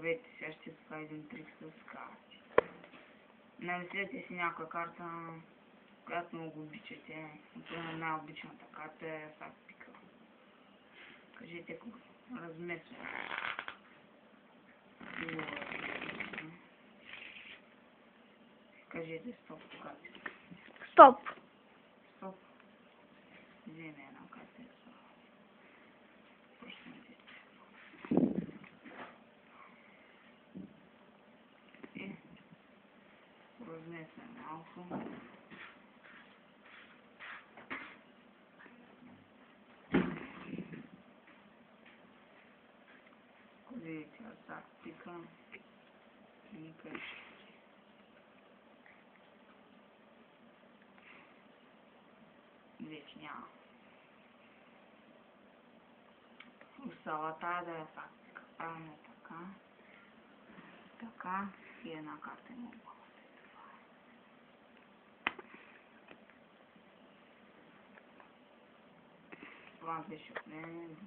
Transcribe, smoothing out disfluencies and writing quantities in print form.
Здравейте, сега ще това един трик с карти. Намислете си някоя карта, която много обичате. Например, най-обичната карта е фактика. Кажете размер. Кажете стоп карти. Стоп. Стоп. Вземе една карта. Разнесе малко. Видите, тактика. Вече няма. Остава да е фактика. Правим така. Така и една карта има. Това беше от мен.